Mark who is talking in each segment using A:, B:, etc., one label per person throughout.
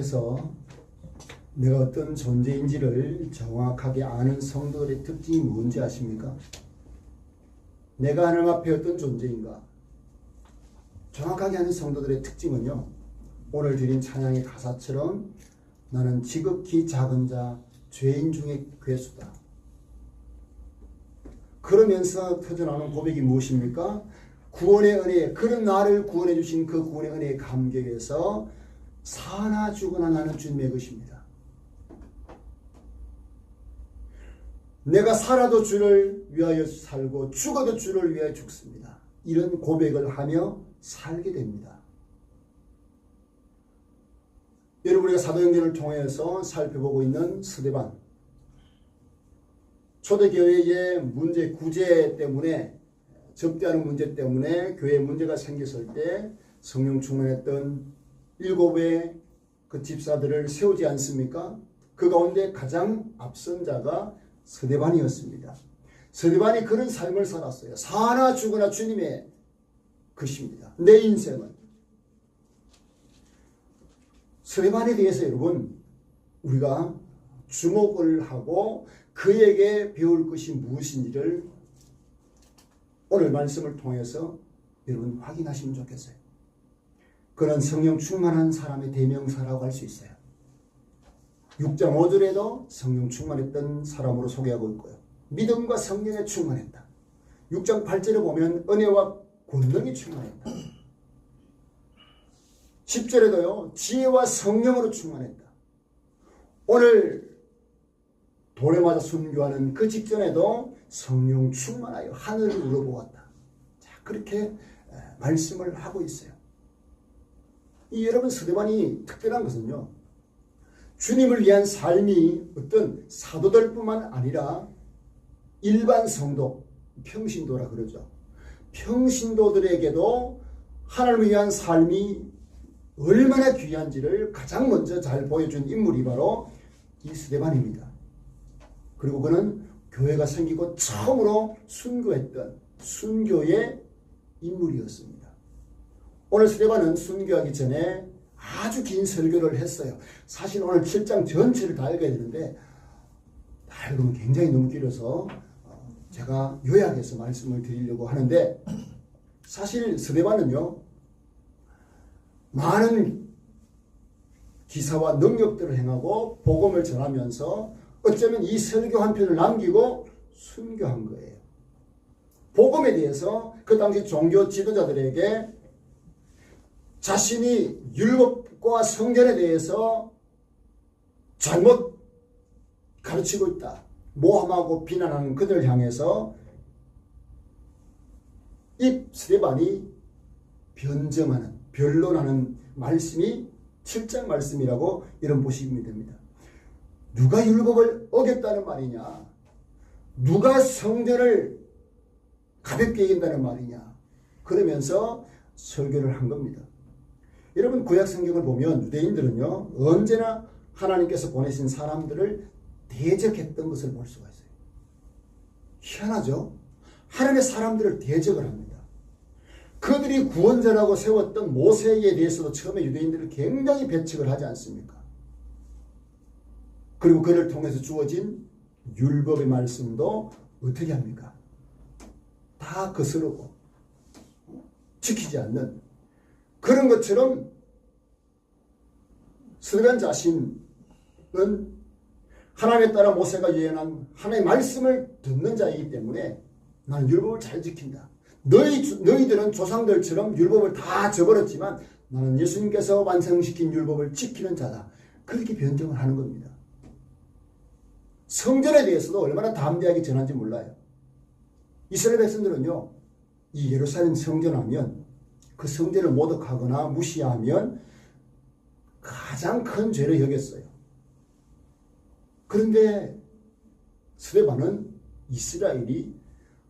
A: 앞에서 내가 어떤 존재인지를 정확하게 아는 성도들의 특징이 뭔지 아십니까? 내가 하나님 앞에 어떤 존재인가? 정확하게 아는 성도들의 특징은요, 오늘 드린 찬양의 가사처럼 나는 지극히 작은 자, 죄인 중에 괴수다. 그러면서 터져나오는 고백이 무엇입니까? 구원의 은혜, 그런 나를 구원해 주신 그 구원의 은혜의 감격에서 사나 죽으나 나는 주님의 것입니다. 내가 살아도 주를 위하여 살고 죽어도 주를 위하여 죽습니다. 이런 고백을 하며 살게 됩니다. 여러분, 우리가 사도행전을 통해서 살펴보고 있는 스데반, 초대교회의 문제, 구제 때문에, 접대하는 문제 때문에 교회에 문제가 생겼을 때 성령 충만했던 7의 그 집사들을 세우지 않습니까? 그 가운데 가장 앞선 자가 스데반이었습니다. 스데반이 그런 삶을 살았어요. 사나 죽으나 주님의 것입니다. 내 인생은. 스데반에 대해서 여러분, 우리가 주목을 하고 그에게 배울 것이 무엇인지를 오늘 말씀을 통해서 여러분 확인하시면 좋겠어요. 그는 성령 충만한 사람의 대명사라고 할 수 있어요. 6장 5절에도 성령 충만했던 사람으로 소개하고 있고요. 믿음과 성령에 충만했다. 6장 8절에 보면 은혜와 권능이 충만했다. 10절에도요. 지혜와 성령으로 충만했다. 오늘 돌에 맞아 순교하는 그 직전에도 성령 충만하여 하늘을 우러보았다. 자, 그렇게 말씀을 하고 있어요. 이 여러분, 스데반이 특별한 것은요, 주님을 위한 삶이 어떤 사도들뿐만 아니라 일반 성도, 평신도라 그러죠. 평신도들에게도 하나님을 위한 삶이 얼마나 귀한지를 가장 먼저 잘 보여준 인물이 바로 이 스데반입니다. 그리고 그는 교회가 생기고 처음으로 순교했던 순교의 인물이었습니다. 오늘 스데반은 순교하기 전에 아주 긴 설교를 했어요. 사실 오늘 7장 전체를 다 읽어야 되는데 다 읽으면 굉장히 너무 길어서 제가 요약해서 말씀을 드리려고 하는데, 사실 스데반은요, 많은 기사와 능력들을 행하고 복음을 전하면서 어쩌면 이 설교 한 편을 남기고 순교한 거예요. 복음에 대해서 그 당시 종교 지도자들에게 자신이 율법과 성전에 대해서 잘못 가르치고 있다, 모함하고 비난하는 그들을 향해서 이 스데반이 변정하는, 변론하는 말씀이 7장 말씀이라고 이런 보시면 됩니다. 누가 율법을 어겼다는 말이냐? 누가 성전을 가볍게 여긴다는 말이냐? 그러면서 설교를 한 겁니다. 여러분, 구약 성경을 보면 유대인들은요, 언제나 하나님께서 보내신 사람들을 대적했던 것을 볼 수가 있어요. 희한하죠? 하나님의 사람들을 대적을 합니다. 그들이 구원자라고 세웠던 모세에 대해서도 처음에 유대인들을 굉장히 배척을 하지 않습니까? 그리고 그를 통해서 주어진 율법의 말씀도 어떻게 합니까? 다 거스르고 지키지 않는 그런 것처럼 스데반 자신은 하나님에 따라 모세가 예언한 하나님의 말씀을 듣는 자이기 때문에 나는 율법을 잘 지킨다. 너희들은 조상들처럼 율법을 다 저버렸지만 나는 예수님께서 완성시킨 율법을 지키는 자다. 그렇게 변정을 하는 겁니다. 성전에 대해서도 얼마나 담대하게 전한지 몰라요. 이스라엘 백성들은요, 이 예루살렘 성전하면 그 성전을 모독하거나 무시하면 가장 큰 죄를 여겼어요. 그런데 스데반은 이스라엘이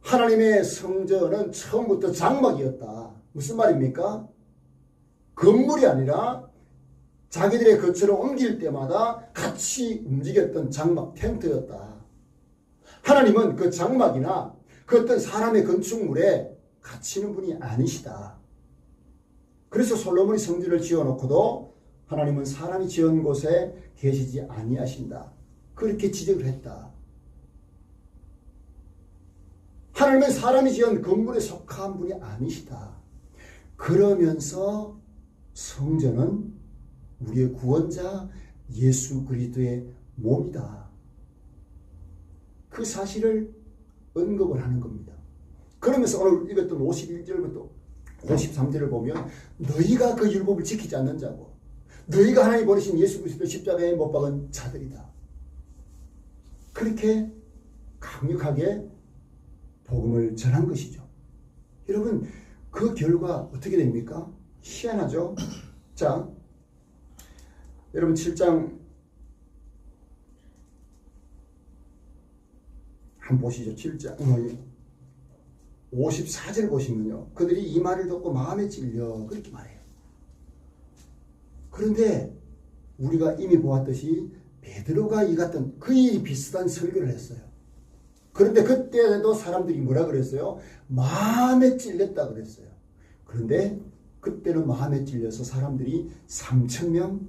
A: 하나님의 성전은 처음부터 장막이었다. 무슨 말입니까? 건물이 아니라 자기들의 거처를 옮길 때마다 같이 움직였던 장막, 텐트였다. 하나님은 그 장막이나 그 어떤 사람의 건축물에 갇히는 분이 아니시다. 그래서 솔로몬이 성전을 지어놓고도 하나님은 사람이 지은 곳에 계시지 아니하신다. 그렇게 지적을 했다. 하나님은 사람이 지은 건물에 속한 분이 아니시다. 그러면서 성전은 우리의 구원자 예수 그리스도의 몸이다. 그 사실을 언급을 하는 겁니다. 그러면서 오늘 읽었던 51절부터 53절을 보면 너희가 그 율법을 지키지 않는 자고 너희가 하나님 보내신 예수 그리스도 십자가에 못 박은 자들이다. 그렇게 강력하게 복음을 전한 것이죠. 여러분 그 결과 어떻게 됩니까? 희한하죠. 자, 여러분 7장 한번 보시죠. 7장 54절 보시면요. 그들이 이 말을 듣고 마음에 찔려 그렇게 말해요. 그런데 우리가 이미 보았듯이 베드로가 이 같은 거의 비슷한 설교를 했어요. 그런데 그때도 사람들이 뭐라 그랬어요? 마음에 찔렸다 그랬어요. 그런데 그때는 마음에 찔려서 사람들이 3,000명,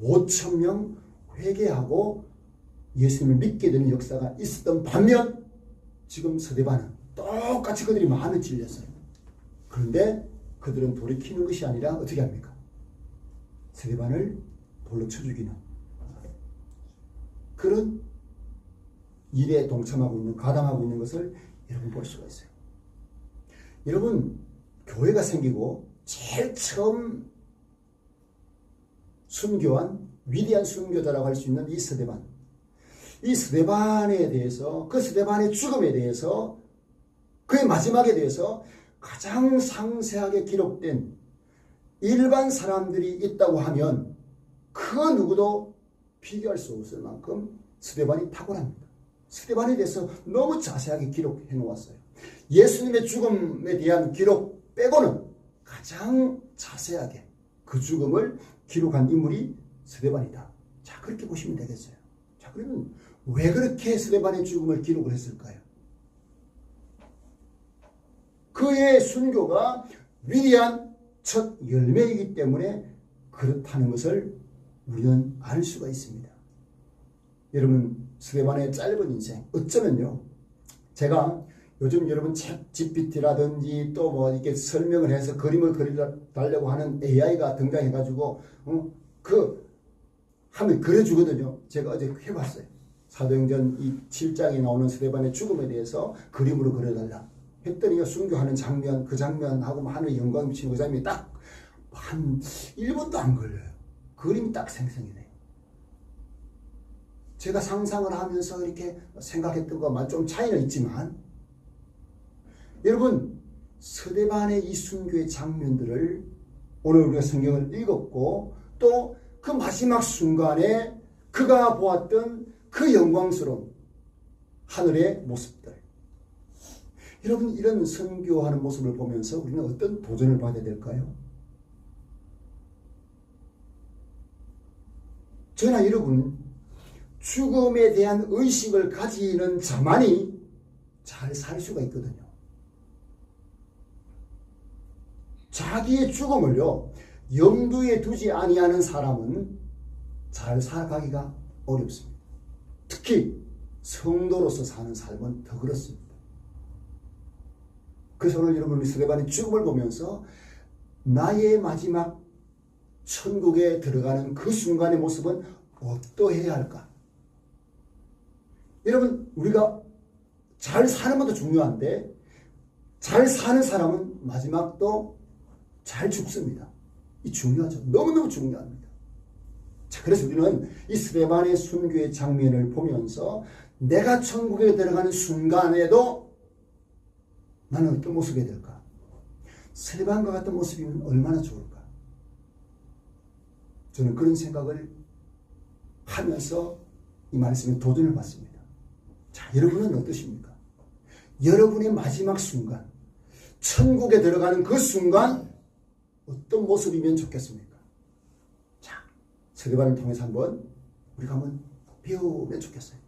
A: 5,000명 회개하고 예수님을 믿게 되는 역사가 있었던 반면 지금 스데반은 똑같이 그들이 마음에 찔렸어요. 그런데 그들은 돌이키는 것이 아니라 어떻게 합니까? 스데반을 돌로 쳐 죽이는 그런 일에 동참하고 있는, 가담하고 있는 것을 여러분 볼 수가 있어요. 여러분 교회가 생기고 제일 처음 순교한 위대한 순교자라고 할 수 있는 이 스데반, 이 스데반에 대해서, 그 스데반의 죽음에 대해서, 그의 마지막에 대해서 가장 상세하게 기록된 일반 사람들이 있다고 하면 그 누구도 비교할 수 없을 만큼 스데반이 탁월합니다. 스데반에 대해서 너무 자세하게 기록해 놓았어요. 예수님의 죽음에 대한 기록 빼고는 가장 자세하게 그 죽음을 기록한 인물이 스데반이다. 자, 그렇게 보시면 되겠어요. 자, 그러면 왜 그렇게 스데반의 죽음을 기록을 했을까요? 그의 순교가 위대한 첫 열매이기 때문에 그렇다는 것을 우리는 알 수가 있습니다. 여러분 스데반의 짧은 인생, 어쩌면요, 제가 요즘 여러분 챗 GPT라든지 또 뭐 이렇게 설명을 해서 그림을 그려달라고 하는 AI가 등장해가지고 하면 그려주거든요. 제가 어제 해봤어요. 사도행전 이 7장에 나오는 스데반의 죽음에 대해서 그림으로 그려달라 했더니 순교하는 장면, 그 장면하고 하늘의 영광 미치는 그 장면이 딱 한 1분도 안 걸려요. 그림이 딱 생성이 돼요. 제가 상상을 하면서 이렇게 생각했던 것과 좀 차이는 있지만, 여러분 스데반의 이 순교의 장면들을 오늘 우리가 성경을 읽었고 또 그 마지막 순간에 그가 보았던 그 영광스러운 하늘의 모습들, 여러분 이런 선교하는 모습을 보면서 우리는 어떤 도전을 받아야 될까요? 저나 여러분 죽음에 대한 의식을 가지는 자만이 잘 살 수가 있거든요. 자기의 죽음을요 염두에 두지 아니하는 사람은 잘 살아가기가 어렵습니다. 특히 성도로서 사는 삶은 더 그렇습니다. 그래서 오늘 여러분 스데반의 죽음을 보면서 나의 마지막 천국에 들어가는 그 순간의 모습은 어떠해야 할까? 여러분 우리가 잘 사는 것도 중요한데 잘 사는 사람은 마지막도 잘 죽습니다. 이 중요하죠. 너무너무 중요합니다. 자, 그래서 우리는 이 스데반의 순교의 장면을 보면서 내가 천국에 들어가는 순간에도 나는 어떤 모습이 될까? 스데반과 같은 모습이면 얼마나 좋을까? 저는 그런 생각을 하면서 이 말씀에 도전을 받습니다. 자, 여러분은 어떠십니까? 여러분의 마지막 순간, 천국에 들어가는 그 순간 어떤 모습이면 좋겠습니까? 자, 스데반을 통해서 우리가 한번 배우면 좋겠어요.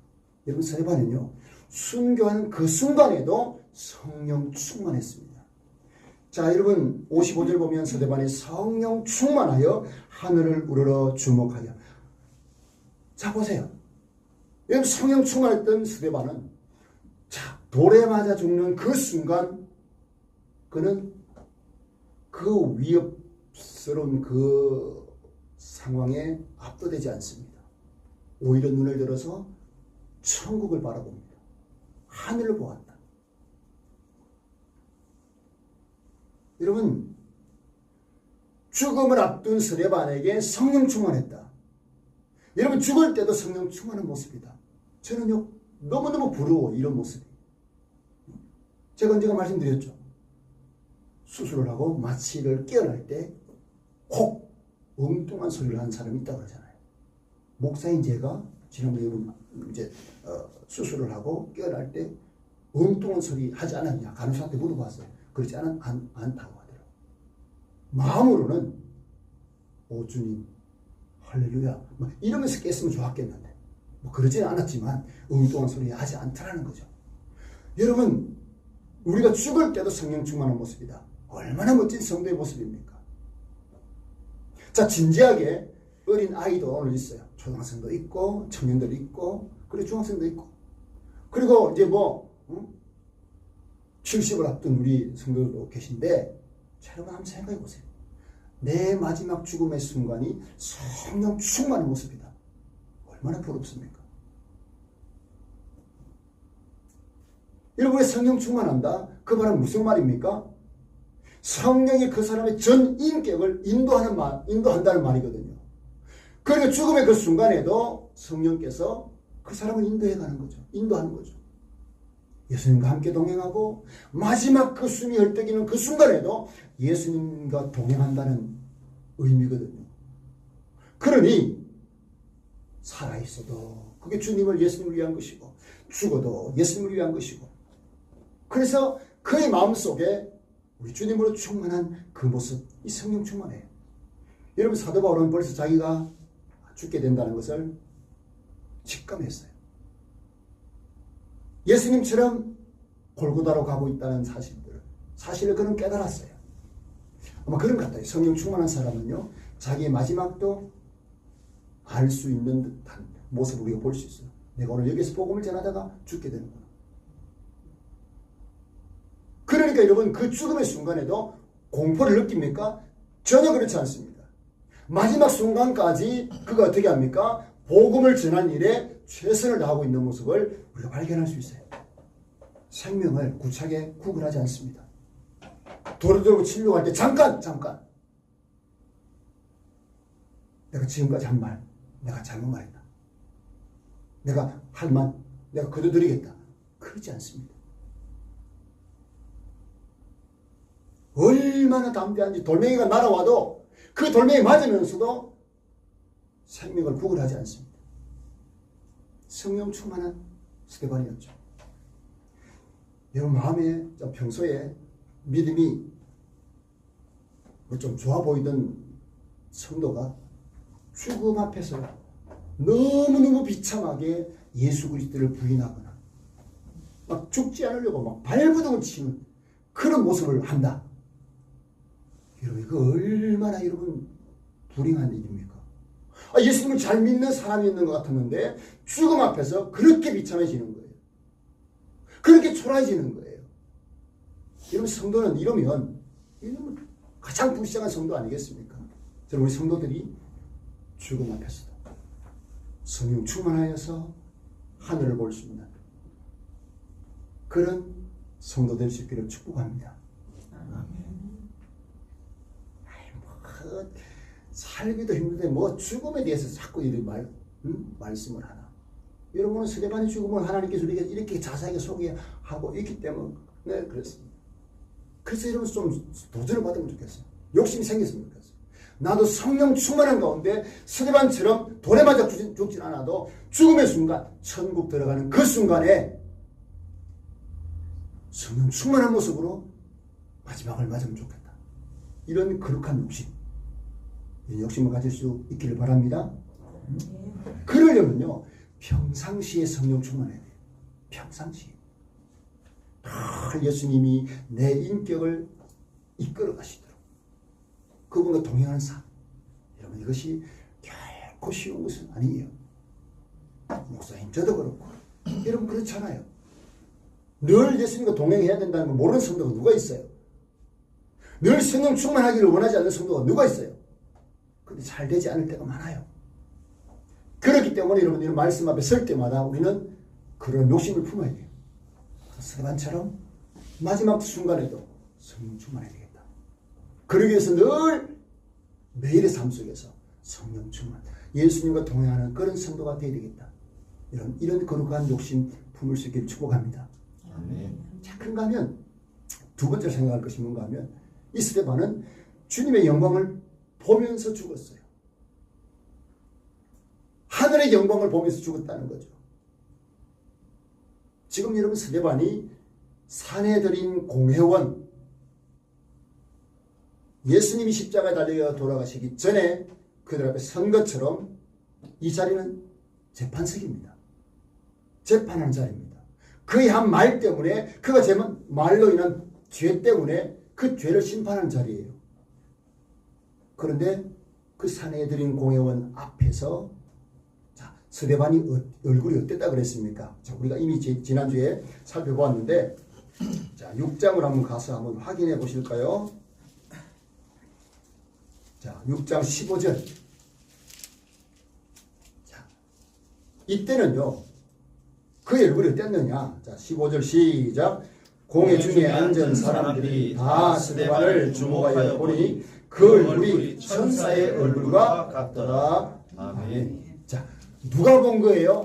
A: 여러분 스데반은요 순교하는 그 순간에도 성령 충만했습니다. 자, 여러분 55절 보면 스데반이 성령 충만하여 하늘을 우러러 주목하여. 자, 보세요. 여러분 성령 충만했던 스데반은 자, 돌에 맞아 죽는 그 순간 그는 그 위협스러운 그 상황에 압도되지 않습니다. 오히려 눈을 들어서 천국을 바라봅니다. 하늘을 보았다. 여러분, 죽음을 앞둔 스데반에게 성령 충만했다. 여러분, 죽을 때도 성령 충만한 모습이다. 저는요, 너무너무 부러워, 이런 모습이. 제가 언젠가 말씀드렸죠. 수술을 하고 마취를 깨어날 때 혹 엉뚱한 소리를 하는 사람이 있다고 그러잖아요. 목사인 제가 지난번에 이제 수술을 하고 깨어날 때 엉뚱한 소리 하지 않았냐 간호사한테 물어봤어요. 그렇지 않다고 하더라고요. 마음으로는 오 주님 할렐루야 이러면서 깼으면 좋았겠는데 뭐 그러지는 않았지만 엉뚱한 소리 하지 않더라는 거죠. 여러분, 우리가 죽을 때도 성령 충만한 모습이다. 얼마나 멋진 성도의 모습입니까? 자, 진지하게 어린 아이도 오늘 있어요. 초등학생도 있고 청년들도 있고 그리고 중학생도 있고 그리고 이제 70을 앞둔 우리 성도들도 계신데 자, 여러분 한번 생각해 보세요. 내 마지막 죽음의 순간이 성령 충만한 모습이다. 얼마나 부럽습니까? 여러분, 왜 성령 충만한다? 그 말은 무슨 말입니까? 성령이 그 사람의 전 인격을 인도한다는 말이거든요. 그리고 죽음의 그 순간에도 성령께서 그 사람을 인도해가는 거죠. 인도하는 거죠. 예수님과 함께 동행하고 마지막 그 숨이 헐떡이는 그 순간에도 예수님과 동행한다는 의미거든요. 그러니 살아있어도 그게 주님을 예수님을 위한 것이고 죽어도 예수님을 위한 것이고 그래서 그의 마음속에 우리 주님으로 충만한 그 모습, 이 성령 충만해요. 여러분, 사도 바울은 벌써 자기가 죽게 된다는 것을 직감했어요. 예수님처럼 골고다로 가고 있다는 사실을 그는 깨달았어요. 아마 그런 것 같아요. 성령 충만한 사람은요, 자기의 마지막도 알 수 있는 듯한 모습을 우리가 볼 수 있어요. 내가 오늘 여기서 복음을 전하다가 죽게 되는구나. 그러니까 여러분, 그 죽음의 순간에도 공포를 느낍니까? 전혀 그렇지 않습니다. 마지막 순간까지 그가 어떻게 합니까? 복음을 전하는 일에 최선을 다하고 있는 모습을 우리가 발견할 수 있어요. 생명을 구차하게 구분하지 않습니다. 도로도로 치려고 할 때 잠깐! 내가 지금까지 한 말, 내가 잘못 말했다. 내가 할 말, 내가 거둬들이겠다. 그러지 않습니다. 얼마나 담대한지 돌멩이가 날아와도 그 돌멩이 맞으면서도 생명을 구걸하지 않습니다. 성령 충만한 스데반이었죠. 여러분 마음에 평소에 믿음이 좀 좋아 보이던 성도가 죽음 앞에서 너무너무 비참하게 예수 그리스도를 부인하거나 막 죽지 않으려고 막 발버둥을 치는 그런 모습을 한다. 여러분, 이거 얼마나 여러분 불행한 일입니까? 예수님을 잘 믿는 사람이었는 것 같았는데 죽음 앞에서 그렇게 비참해지는 거예요. 그렇게 초라해지는 거예요. 여러분, 성도는 이러면 가장 불쌍한 성도 아니겠습니까? 저는 우리 성도들이 죽음 앞에서도 성령 충만하여서 하늘을 볼 수 있는 그런 성도 될 수 있기를 축복합니다. 살기도 힘든데 뭐 죽음에 대해서 자꾸 이렇게 말씀을 하나. 여러분은 스데반의 죽음을 하나님께서 이렇게 자세하게 소개하고 있기 때문에 그렇습니다. 그래서 여러분 좀 도전을 받으면 좋겠어요. 욕심이 생겼으면 좋겠어요. 나도 성령 충만한 가운데 스데반처럼 돌에 맞아 죽진 않아도 죽음의 순간 천국 들어가는 그 순간에 성령 충만한 모습으로 마지막을 맞으면 좋겠다. 이런 거룩한 욕심을 가질 수 있기를 바랍니다. 그러려면요 평상시에 성령 충만해야 돼요. 평상시에 늘 예수님이 내 인격을 이끌어 가시도록 그분과 동행하는 삶. 여러분 이것이 결코 쉬운 것은 아니에요. 목사님 저도 그렇고 여러분 그렇잖아요. 늘 예수님과 동행해야 된다는 걸 모르는 성도가 누가 있어요? 늘 성령 충만하기를 원하지 않는 성도가 누가 있어요? 근데 잘 되지 않을 때가 많아요. 그렇기 때문에 여러분 이런 말씀 앞에 설 때마다 우리는 그런 욕심을 품어야 돼요. 스데반처럼 마지막 순간에도 성령 충만해야 되겠다. 그러기 위해서 늘 매일의 삶 속에서 성령 충만, 예수님과 동행하는 그런 성도가 되어야 되겠다. 이런 거룩한 욕심 품을 수 있기를 축복합니다.
B: 아멘.
A: 자, 그런가 하면 두 번째로 생각할 것이 뭔가 하면 이 스데반은 주님의 영광을 보면서 죽었어요. 하늘의 영광을 보면서 죽었다는 거죠. 지금 여러분 스데반이 산에 들인 공회원, 예수님이 십자가에 달려 돌아가시기 전에 그들 앞에 선 것처럼 이 자리는 재판석입니다. 재판하는 자리입니다. 그의 한 말 때문에, 그가 제 말로 인한 죄 때문에 그 죄를 심판하는 자리예요. 그런데 그 산에 들인 공회원 앞에서 스데반이 얼굴이 어땠다 그랬습니까? 자, 우리가 이미 지난주에 살펴보았는데, 자, 6장을 한번 가서 한번 확인해 보실까요? 자, 6장 15절. 자, 이때는요, 그의 얼굴이 어땠느냐? 자, 15절 시작. 공회 중에 앉은 사람들이 다 스데반을 주목하여 보니 그 얼굴이 천사의 얼굴과 같더라. 아멘. 자, 누가 본 거예요?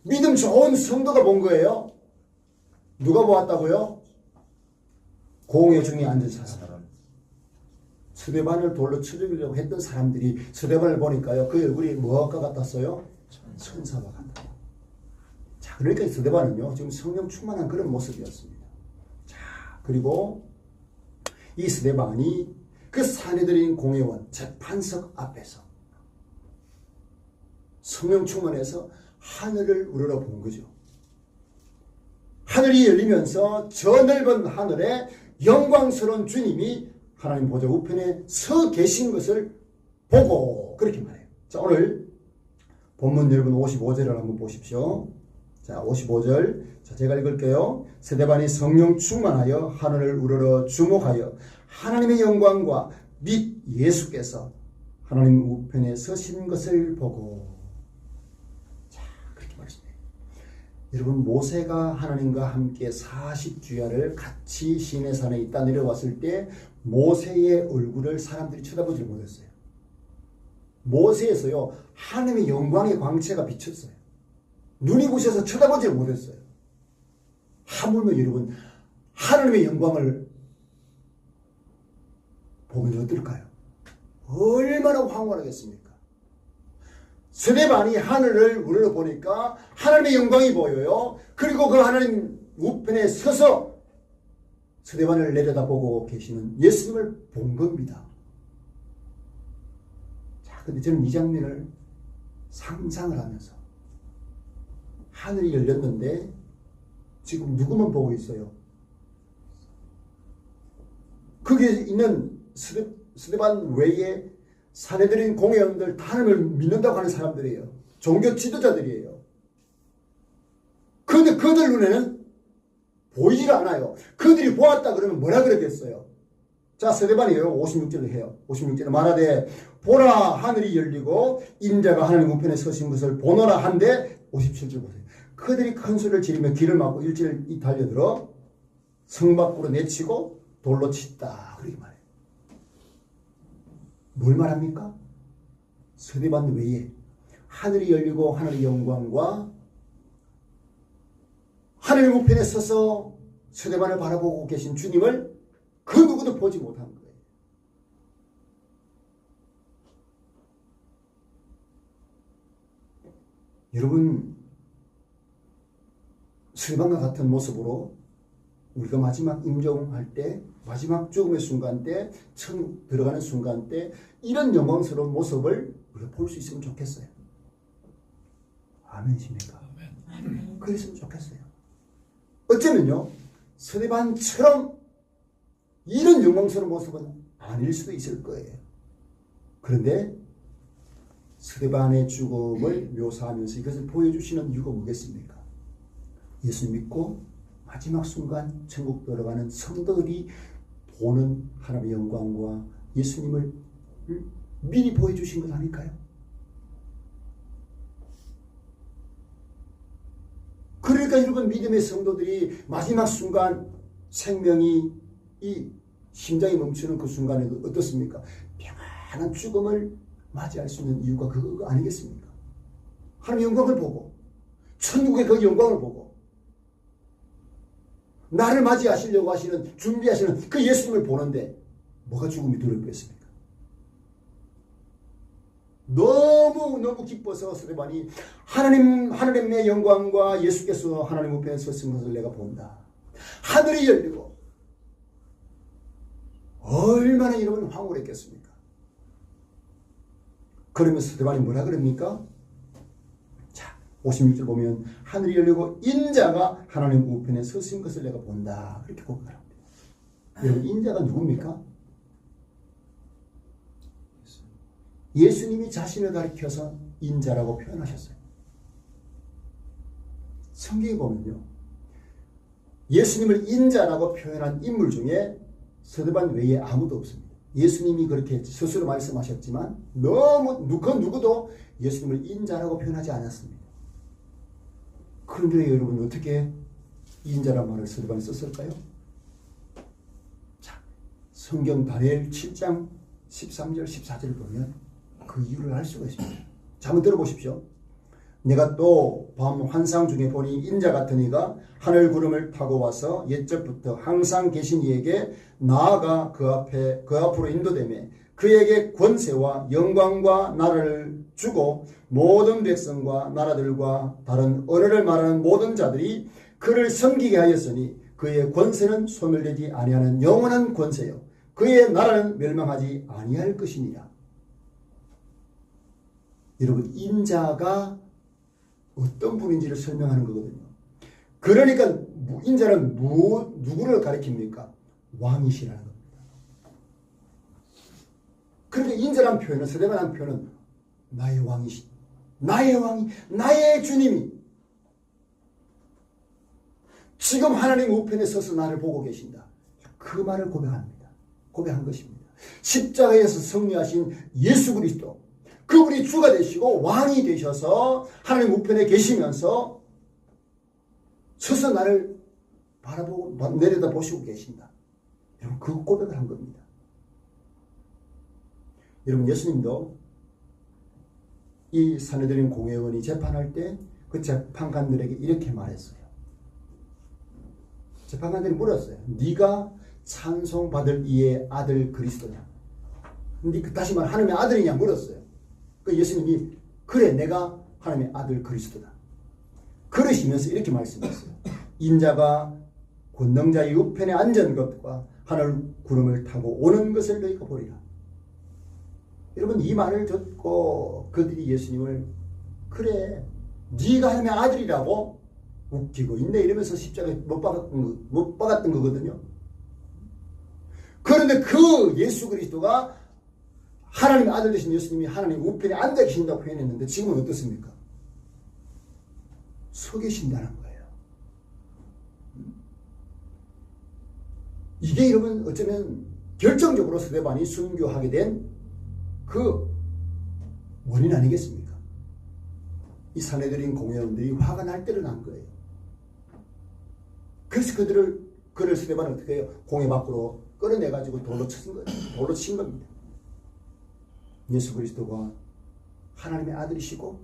A: 믿음 좋은 성도가 본 거예요? 누가 보았다고요? 공회 중에 앉은 사람. 스데반을 돌로 쳐 죽이려고 했던 사람들이 스데반을 보니까요, 그 얼굴이 뭐가 같았어요? 천사와 같다. 자, 그러니까 스데반은요, 지금 성령 충만한 그런 모습이었습니다. 자, 그리고 이 스데반이 그 산에 들인 공회원 재판석 앞에서 성령 충만해서 하늘을 우러러 본 거죠. 하늘이 열리면서 저 넓은 하늘에 영광스러운 주님이 하나님 보좌 우편에 서 계신 것을 보고 그렇게 말해요. 자, 오늘 본문 여러분 55절을 한번 보십시오. 자, 55절. 자, 제가 읽을게요. 스데반이 성령 충만하여 하늘을 우러러 주목하여 하나님의 영광과 및 예수께서 하나님 우편에 서신 것을 보고. 자, 그렇게 말씀해요. 여러분, 모세가 하나님과 함께 40주야를 같이 시내산에 있다 내려왔을 때 모세의 얼굴을 사람들이 쳐다보지 못했어요. 모세에서요, 하나님의 영광의 광채가 비쳤어요. 눈이 부셔서 쳐다보지 못했어요. 하물며 여러분, 하나님의 영광을 보면 어떨까요? 얼마나 황홀하겠습니까? 스데반이 하늘을 우러러 보니까 하나님의 영광이 보여요. 그리고 그 하나님 우편에 서서 스데반을 내려다보고 계시는 예수님을 본 겁니다. 자, 근데 저는 이 장면을 상상을 하면서 하늘이 열렸는데 지금 누구만 보고 있어요? 거기에 있는 스데반 외에 산에 들인 공회원들 다 하나님을 믿는다고 하는 사람들이에요. 종교 지도자들이에요. 그런데 그들 눈에는 보이질 않아요. 그들이 보았다 그러면 뭐라 그러겠어요? 자, 스데반이에요. 56절을 해요. 56절에 말하되 보라 하늘이 열리고 인자가 하나님 우편에 서신 것을 보노라 한데 57절 보세요. 그들이 큰 소리를 지르며 길을 막고 일제를 달려들어 성 밖으로 내치고 돌로 쳤다. 그렇게 말해요. 뭘 말합니까? 스데반 외에 하늘이 열리고 하늘의 영광과 하늘 우편에 서서 스데반을 바라보고 계신 주님을 그 누구도 보지 못한 거예요. 여러분, 스데반과 같은 모습으로 우리가 마지막 임종할 때, 마지막 죽음의 순간 때, 천국 들어가는 순간 때 이런 영광스러운 모습을 우리가 볼 수 있으면 좋겠어요. 아멘이십니까? 아멘. 그랬으면 좋겠어요. 어쩌면요, 스데반처럼 이런 영광스러운 모습은 아닐 수도 있을 거예요. 그런데 스데반의 죽음을 묘사하면서 이것을 보여주시는 이유가 뭐겠습니까? 예수 믿고 마지막 순간 천국 들어가는 성도들이 보는 하나님의 영광과 예수님을 미리 보여주신 것 아닐까요? 그러니까 여러분, 믿음의 성도들이 마지막 순간 생명이 이 심장이 멈추는 그 순간에 어떻습니까? 평안한 죽음을 맞이할 수 있는 이유가 그거 아니겠습니까? 하나님의 영광을 보고 천국의 그 영광을 보고 나를 맞이하시려고 하시는 준비하시는 그 예수님을 보는데 뭐가 죽음이 두렵겠습니까? 너무 기뻐서 스데반이 하나님의 영광과 예수께서 하나님 우편에 서신 것을 내가 본다. 하늘이 열리고 얼마나 여러분 황홀했겠습니까? 그러면서 스데반이 뭐라 그럽니까? 자, 56절 보면 하늘이 열리고 인자가 하나님 우편에 서신 것을 내가 본다. 그렇게 고백합니다. 여러분, 인자가 누굽니까? 예수님이 자신을 가리켜서 인자라고 표현하셨어요. 성경에 보면요, 예수님을 인자라고 표현한 인물 중에 스데반 외에 아무도 없습니다. 예수님이 그렇게 스스로 말씀하셨지만 그 누구도 예수님을 인자라고 표현하지 않았습니다. 그런데 여러분, 어떻게 인자란 말을 스데반이 썼을까요? 자, 성경 다니엘 7장 13절 14절을 보면 그 이유를 알 수가 있습니다. 자, 한번 들어보십시오. 내가 또 밤 환상 중에 보니 인자 같은 이가 하늘 구름을 타고 와서 옛적부터 항상 계신 이에게 나아가 그 앞으로 인도되매 그에게 권세와 영광과 나라를 주고 모든 백성과 나라들과 다른 언어를 말하는 모든 자들이 그를 섬기게 하였으니 그의 권세는 소멸되지 아니하는 영원한 권세요 그의 나라는 멸망하지 아니할 것이니라. 여러분, 인자가 어떤 분인지를 설명하는 거거든요. 그러니까 인자는 누구를 가리킵니까? 왕이시라는 겁니다. 그러니까 인자란 표현은, 스데반이라는 표현은 나의 왕이시, 나의 왕이, 나의 주님이 지금 하나님 우편에 서서 나를 보고 계신다. 그 말을 고백한 것입니다. 십자가에서 승리하신 예수 그리스도, 그분이 주가 되시고 왕이 되셔서 하나님 우편에 계시면서 서서 나를 바라보고 내려다 보시고 계신다. 여러분, 그 고백을 한 겁니다. 여러분, 예수님도 이 산헤드린 공회원이 재판할 때 그 재판관들에게 이렇게 말했어요. 재판관들이 물었어요. 네가 찬송받을 이의 아들 그리스도냐? 다시 말해 하나님의 아들이냐 물었어요. 그 예수님이 그래, 내가 하나님의 아들 그리스도다. 그러시면서 이렇게 말씀했어요. 인자가 권능자의 우편에 앉은 것과 하늘 구름을 타고 오는 것을 너희가 보리라. 여러분, 이 말을 듣고 그들이 예수님을 그래, 네가 하나님의 아들이라고 웃기고 있네 이러면서 십자가에 못 박았던 거거든요. 그런데 그 예수 그리스도가 하나님의 아들 되신 예수님이 하나님 우편에 앉아 계신다고 표현했는데 지금은 어떻습니까? 서 계신다는 거예요. 이게 여러분 어쩌면 결정적으로 스데반이 순교하게 된 그 원인 아니겠습니까? 이 산헤드린 공회원들이 화가 날 때를 난 거예요. 그래서 그를 스데반은 어떻게 해요? 공회 밖으로 끌어내가지고 돌로 친 겁니다. 예수 그리스도가 하나님의 아들이시고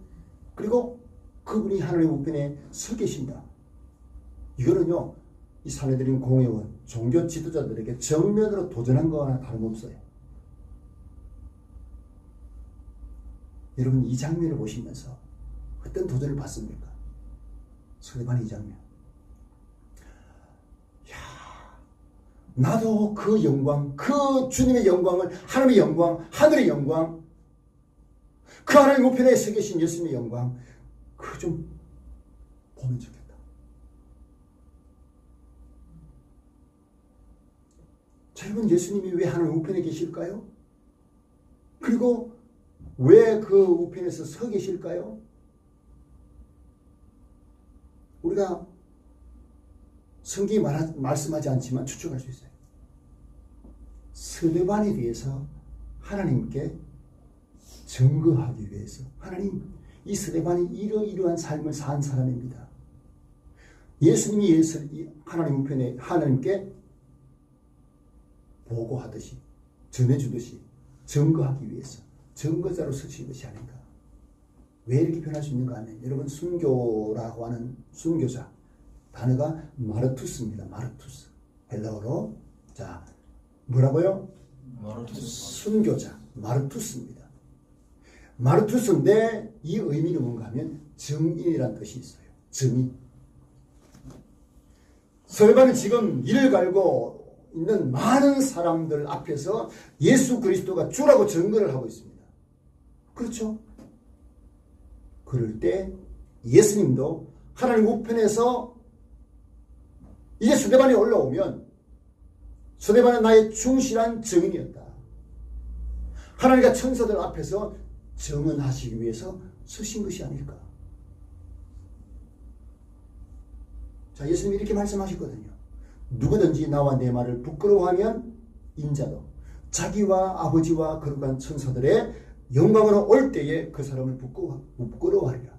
A: 그리고 그분이 하나님의 우편에 서 계신다. 이거는요, 이 산헤드린 공회원 종교 지도자들에게 정면으로 도전한 거나 다름없어요. 여러분, 이 장면을 보시면서 어떤 도전을 받습니까? 스데반의 이 장면. 야, 나도 그 영광, 그 주님의 영광을, 하나님의 영광, 하늘의 영광, 그 하나님 우편에 서 계신 예수님의 영광, 그 좀 보면 좋겠다. 자, 여러분, 예수님이 왜 하나님 우편에 계실까요? 그리고 왜 그 우편에서 서 계실까요? 우리가 성경이 말씀하지 않지만 추측할 수 있어요. 스데반에 대해서 하나님께 증거하기 위해서. 하나님, 이 스데반이 이러이러한 삶을 산 사람입니다. 예수님이 하나님 우편에 하나님께 보고하듯이, 전해주듯이 증거하기 위해서 증거자로 서신 것이 아닌가. 왜 이렇게 변할 수 있는가 하면, 여러분, 순교라고 하는 순교자 단어가 마르투스입니다. 마르투스. 헬라어로. 자, 뭐라고요?
B: 마르투스.
A: 순교자. 마르투스입니다. 마르투스인데 이 의미는 뭔가 하면 증인이라는 뜻이 있어요. 증인. 스데반은 지금 이를 갈고 있는 많은 사람들 앞에서 예수 그리스도가 주라고 증거를 하고 있습니다. 그렇죠? 그럴 때 예수님도 하나님 우편에서 이제 스데반이 올라오면 스데반은 나의 충실한 증인이었다. 하나님과 천사들 앞에서 증언하시기 위해서 서신 것이 아닐까. 자, 예수님이 이렇게 말씀하셨거든요. 누구든지 나와 내 말을 부끄러워하면 인자도 자기와 아버지와 거룩한 천사들의 영광으로 올 때에 그 사람을 부끄러워하리라.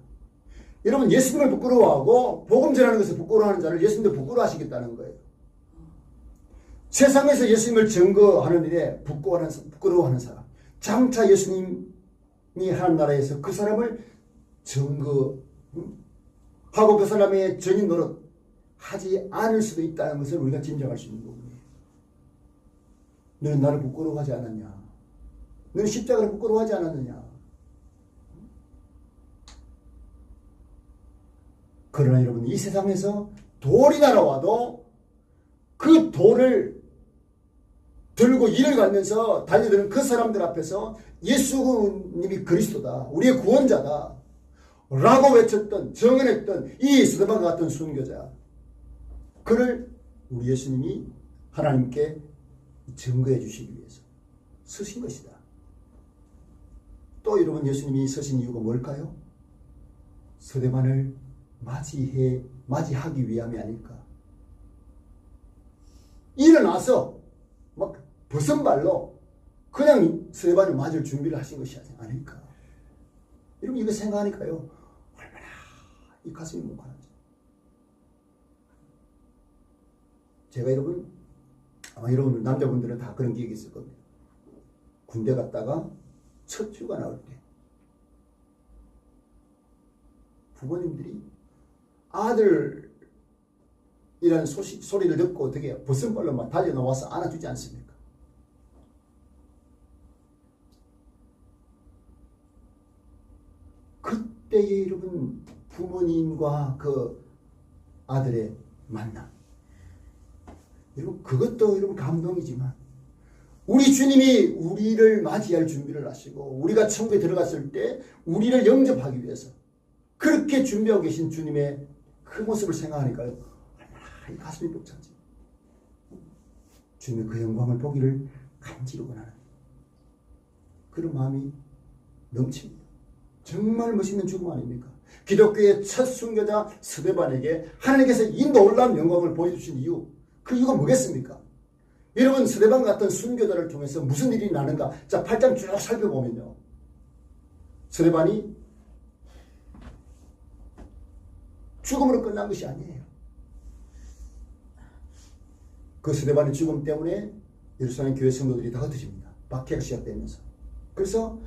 A: 여러분, 예수님을 부끄러워하고 복음 전하는 것을 부끄러워하는 자를 예수님도 부끄러워하시겠다는 거예요. 세상에서 예수님을 증거하는 일에 부끄러워하는 사람, 장차 예수님이 하는 나라에서 그 사람을 증거하고 그 사람의 전인 노릇 하지 않을 수도 있다는 것을 우리가 짐작할 수 있는 부분이에요. 너는 나를 부끄러워하지 않았냐? 너는 십자가를 부끄러워하지 않았느냐? 그러나 여러분, 이 세상에서 돌이 날아와도 그 돌을 들고 이를 갈면서 달려드는 그 사람들 앞에서 예수님이 그리스도다, 우리의 구원자다 라고 외쳤던, 정언했던 이 스데반과 같은 순교자, 그를 우리 예수님이 하나님께 증거해 주시기 위해서 서신 것이다. 또 여러분, 예수님이 서신 이유가 뭘까요? 스데반을 맞이하기 위함이 아닐까. 일어나서 막 벗은 발로 그냥 스데반을 맞을 준비를 하신 것이 아닐까. 여러분, 이거 생각하니까요, 얼마나 이 가슴이 뭉클한지. 제가 여러분, 아마 여러분 남자분들은 다 그런 기억이 있을 겁니다. 군대 갔다가 첫 휴가 나올 때 부모님들이 아들이라는 소리를 듣고 어떻게 벗은 발로 막 달려나와서 안아주지 않습니까? 그때의 여러분 부모님과 그 아들의 만남, 여러분 그것도 여러분 감동이지만, 우리 주님이 우리를 맞이할 준비를 하시고 우리가 천국에 들어갔을 때 우리를 영접하기 위해서 그렇게 준비하고 계신 주님의 그 모습을 생각하니까요, 얼마나 이 가슴이 벅찬지. 주님의 그 영광을 보기를 간절히 원하는 그런 마음이 넘칩니다. 정말 멋있는 죽음 아닙니까? 기독교의 첫 순교자 스데반에게 하나님께서 이 놀라운 영광을 보여주신 이유, 그 이유가 뭐겠습니까? 여러분, 스데반 같은 순교자를 통해서 무슨 일이 나는가? 자, 8장 쭉 살펴보면요, 스데반이 죽음으로 끝난 것이 아니에요. 그 스데반의 죽음 때문에 예루살렘 교회 성도들이 다 흩어집니다. 박해가 시작되면서. 그래서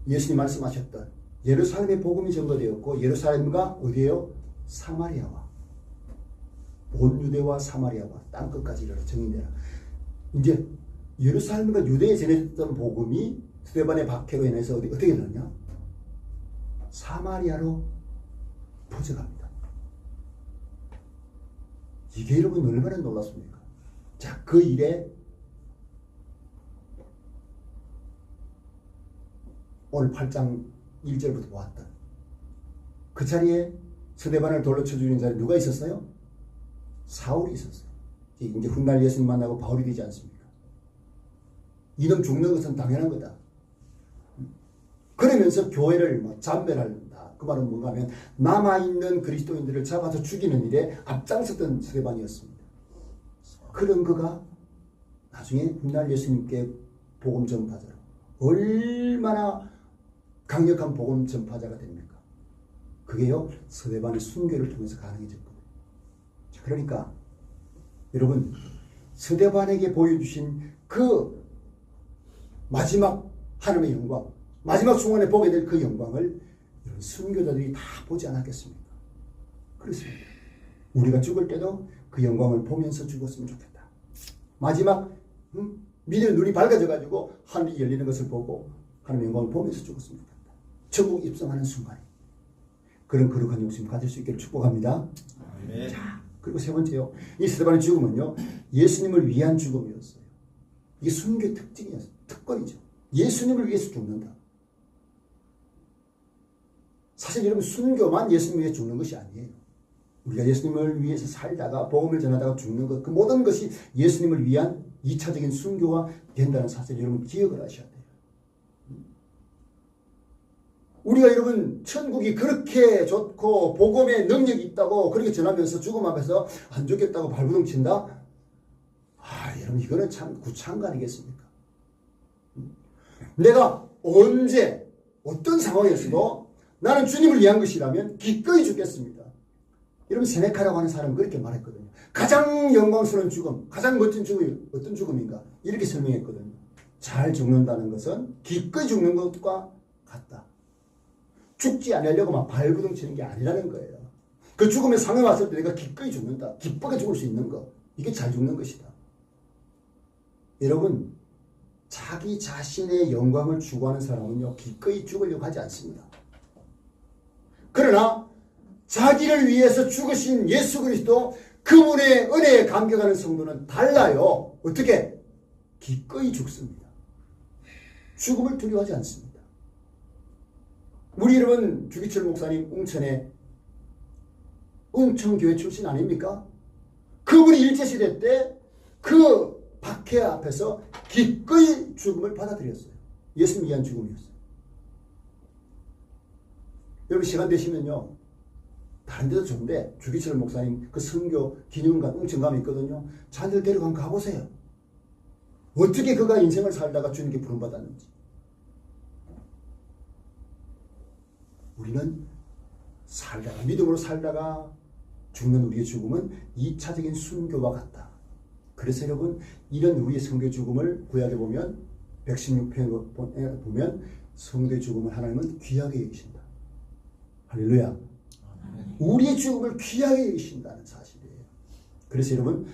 A: 예수님 말씀하셨던 예루살렘의 복음이 전거되었고, 예루살렘과 어디에요? 사마리아와, 온 유대와 사마리아와 땅끝까지 이르러 증인되라. 이제 예루살렘과 유대에 전해졌던 복음이 스데반의 박해로 인해서 어떻게 되느냐? 사마리아로 퍼져갑니다. 이게 여러분 얼마나 놀랐습니까? 자, 그 일에 오늘 8장 1절부터 보았던 그 자리에 스데반을 돌로 쳐 죽이는 자리에 누가 있었어요? 사울이 있었어요. 이제 훗날 예수님 만나고 바울이 되지 않습니까? 이놈 죽는 것은 당연한 거다. 그러면서 교회를 잔멸한다. 그 말은 뭔가 하면 남아있는 그리스도인들을 잡아서 죽이는 일에 앞장섰던 스데반이었습니다. 그런 그가 나중에 훗날 예수님께 복음 전파자로 얼마나 강력한 복음 전파자가 됩니까? 그게요, 스데반의 순교를 통해서 가능해졌거든요. 그러니까 여러분, 스데반에게 보여주신 그 마지막 하나님의 영광, 마지막 순간에 보게 될 그 영광을 여러분 순교자들이 다 보지 않았겠습니까? 그렇습니다. 우리가 죽을 때도 그 영광을 보면서 죽었으면 좋겠다. 마지막 믿음의 눈이 밝아져가지고 하늘이 열리는 것을 보고 하나님의 영광을 보면서 죽었으면 좋겠다. 천국 입성하는 순간에 그런 거룩한 욕심 가질 수 있기를 축복합니다.
B: 네.
A: 자, 그리고 세 번째요. 이 스데반의 죽음은요, 예수님을 위한 죽음이었어요. 이게 순교의 특징이었어요. 특권이죠. 예수님을 위해서 죽는다. 사실 여러분, 순교만 예수님을 위해 죽는 것이 아니에요. 우리가 예수님을 위해서 살다가 복음을 전하다가 죽는 것, 그 모든 것이 예수님을 위한 2차적인 순교가 된다는 사실 여러분 기억을 하셔야 돼요. 우리가 여러분 천국이 그렇게 좋고 복음의 능력이 있다고 그렇게 전하면서 죽음 앞에서 안 죽겠다고 발부둥 친다? 여러분 이거는 참 구차한 거 아니겠습니까? 내가 언제 어떤 상황에서도 나는 주님을 위한 것이라면 기꺼이 죽겠습니다. 여러분 세네카라고 하는 사람은 그렇게 말했거든요. 가장 영광스러운 죽음, 가장 멋진 죽음이 어떤 죽음인가? 이렇게 설명했거든요. 잘 죽는다는 것은 기꺼이 죽는 것과 같다. 죽지 않으려고 막 발부둥 치는 게 아니라는 거예요. 그 죽음의 상황에 왔을 때 내가 기꺼이 죽는다. 기쁘게 죽을 수 있는 거. 이게 잘 죽는 것이다. 여러분, 자기 자신의 영광을 추구하는 사람은요, 기꺼이 죽으려고 하지 않습니다. 그러나 자기를 위해서 죽으신 예수 그리스도 그분의 은혜에 감격하는 성도는 달라요. 어떻게? 기꺼이 죽습니다. 죽음을 두려워하지 않습니다. 우리 여러분 주기철 목사님 웅천의 웅천교회 출신 아닙니까? 그분이 일제시대 때 그 박해 앞에서 기꺼이 죽음을 받아들였어요. 예수님 위한 죽음이었어요. 여러분 시간 되시면요, 다른 데도 좋은데 주기철 목사님 그 선교 기념관 웅천감이 있거든요. 자녀들 데리고 한번 가보세요. 어떻게 그가 인생을 살다가 주님께 부름받았는지. 우리는 살다가 믿음으로 살다가 죽는 우리의 죽음은 2차적인 순교와 같다. 그래서 여러분 이런 우리의 성도의 죽음을 구약에 보면 116편에 보면 성도의 죽음을 하나님은 귀하게 여기신다. 할렐루야. 우리의 죽음을 귀하게 여기신다는 사실이에요. 그래서 여러분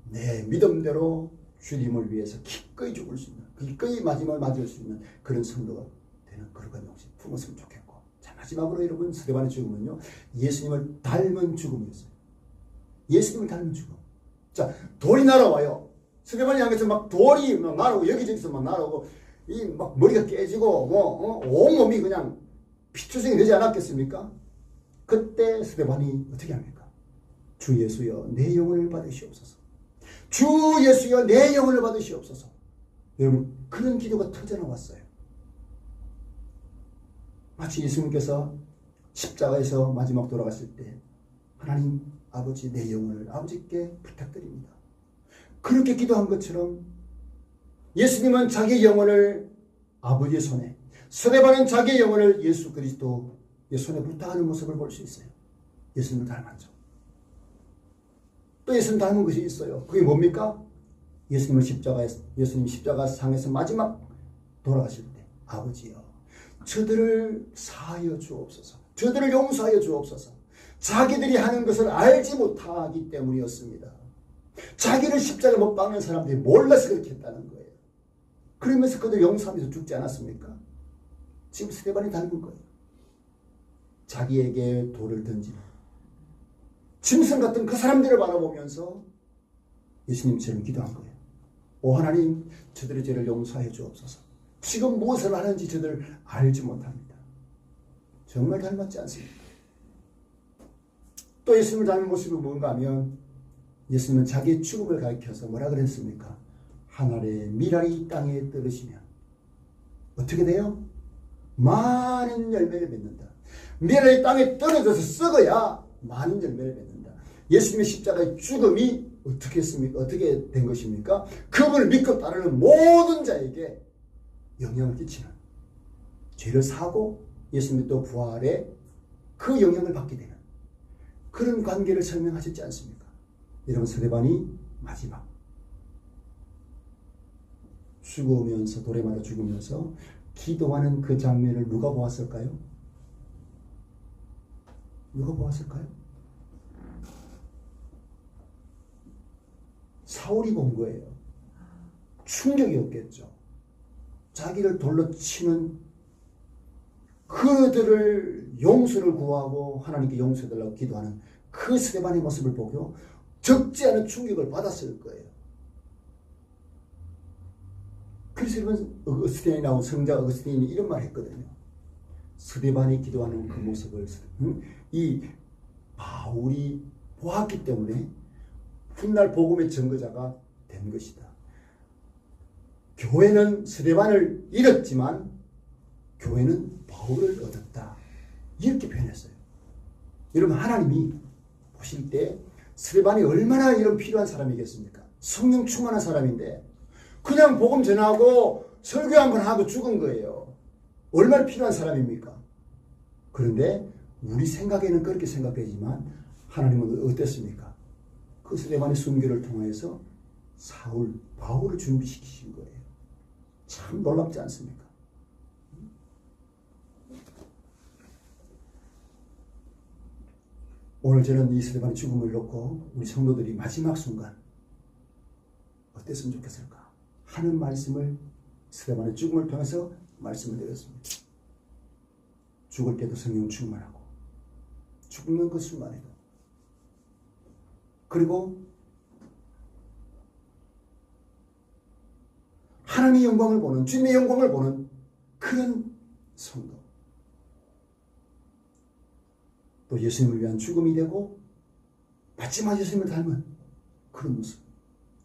A: 내 믿음대로 주님을 위해서 기꺼이 죽을 수 있는, 기꺼이 마지막을 맞을 수 있는 그런 성도가 되는 거룩한 욕심 품었으면 좋겠고, 자 마지막으로 여러분 스데반의 죽음은요 예수님을 닮은 죽음이었어요. 예수님을 닮은 죽음. 자 돌이 날아와요. 스데반이 향해서 막 돌이 막 날아오고 여기저기서 막 날아오고 이 막 머리가 깨지고 온몸이 그냥 피투성이 되지 않았겠습니까? 그때 스데반이 어떻게 합니까? 주 예수여 내 영혼을 받으시옵소서. 주 예수여 내 영혼을 받으시옵소서. 여러분 그런 기도가 터져나왔어요. 마치 예수님께서 십자가에서 마지막 돌아갔을 때 하나님 아버지 내 영혼을 아버지께 부탁드립니다. 그렇게 기도한 것처럼 예수님은 자기 영혼을 아버지의 손에, 스데반은 자기의 영혼을 예수 그리스도의 손에 부탁하는 모습을 볼 수 있어요. 예수님을 닮았죠. 또 예수님 닮은 것이 있어요. 그게 뭡니까? 예수님 십자가 상에서 마지막 돌아가실 때 아버지여 저들을 사하여 주옵소서. 저들을 용서하여 주옵소서. 자기들이 하는 것을 알지 못하기 때문이었습니다. 자기를 십자가에 못 박는 사람들이 몰라서 그렇게 했다는 거예요. 그러면서 그들 용서하면서 죽지 않았습니까? 지금 스데반이 닮은 거예요. 자기에게 돌을 던지는 짐승 같은 그 사람들을 바라보면서 예수님처럼 기도한 거예요. 오 하나님 저들의 죄를 용서해 주옵소서. 지금 무엇을 하는지 저들 알지 못합니다. 정말 닮았지 않습니까? 또 예수님을 닮은 모습이 뭔가 하면 예수님은 자기의 죽음을 가리켜서 뭐라 그랬습니까? 하늘의 미랄이 땅에 떨어지면 어떻게 돼요? 많은 열매를 맺는다. 미랄이 땅에 떨어져서 썩어야 많은 열매를 맺는다. 예수님의 십자가의 죽음이 어떻게 했습니까? 어떻게 된 것입니까? 그분을 믿고 따르는 모든 자에게 영향을 끼치는, 죄를 사고 예수님이 또 부활에 그 영향을 받게 되는 그런 관계를 설명하셨지 않습니까? 여러분, 스데반이 마지막 죽으면서, 도래마다 죽으면서 기도하는 그 장면을 누가 보았을까요? 누가 보았을까요? 사울이 본 거예요. 충격이었겠죠. 자기를 돌로 치는 그들을 용서를 구하고 하나님께 용서해달라고 기도하는 그 스데반의 모습을 보고 적지 않은 충격을 받았을 거예요. 그래서 여러분, 어거스틴이라고 성자 어거스틴이 이런 말 했거든요. 스데반이 기도하는 그 모습을 이 바울이 보았기 때문에 훗날 복음의 증거자가 된 것이다. 교회는 스데반을 잃었지만 교회는 바울을 얻었다. 이렇게 표현했어요. 여러분, 하나님이 보실 때 스데반이 얼마나 이런 필요한 사람이겠습니까? 성령 충만한 사람인데 그냥 복음 전하고 설교 한번 하고 죽은 거예요. 얼마나 필요한 사람입니까? 그런데 우리 생각에는 그렇게 생각되지만 하나님은 어땠습니까? 그 스데반의 순교를 통해서 바울을 준비시키신 거예요. 참 놀랍지 않습니까? 오늘 저는 이 스데반의 죽음을 놓고 우리 성도들이 마지막 순간 어땠으면 좋겠을까 하는 말씀을 스데반의 죽음을 통해서 말씀을 드렸습니다. 죽을 때도 성령 충만하고 죽는 그 순간에도, 그리고 하나님의 영광을 보는, 주님의 영광을 보는 그런 성도, 또 예수님을 위한 죽음이 되고 마지막 예수님을 닮은 그런 모습,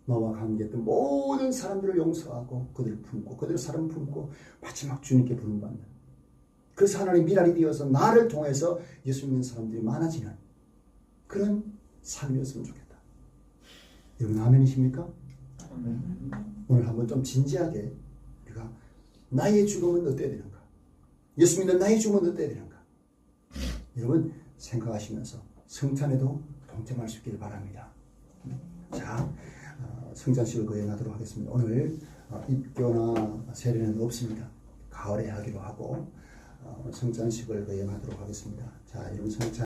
A: 너와 관계했던 모든 사람들을 용서하고 그들을 품고 그들의 사랑 품고 마지막 주님께 부름받는, 그래서 하나님 미랄이 되어서 나를 통해서 예수 믿는 사람들이 많아지는 그런 삶이었으면 좋겠다. 여러분, 아멘이십니까? 오늘 한번 좀 진지하게 우리가 나의 죽음은 어때야 되는가, 예수 믿는 나의 죽음은 어때야 되는가, 여러분 생각하시면서 성찬에도 동참할 수 있기를 바랍니다. 자, 성찬식을 거행하도록 하겠습니다. 오늘 입교나 세례는 없습니다. 가을에 하기로 하고 성찬식을 거행하도록 하겠습니다. 자, 여러분 성찬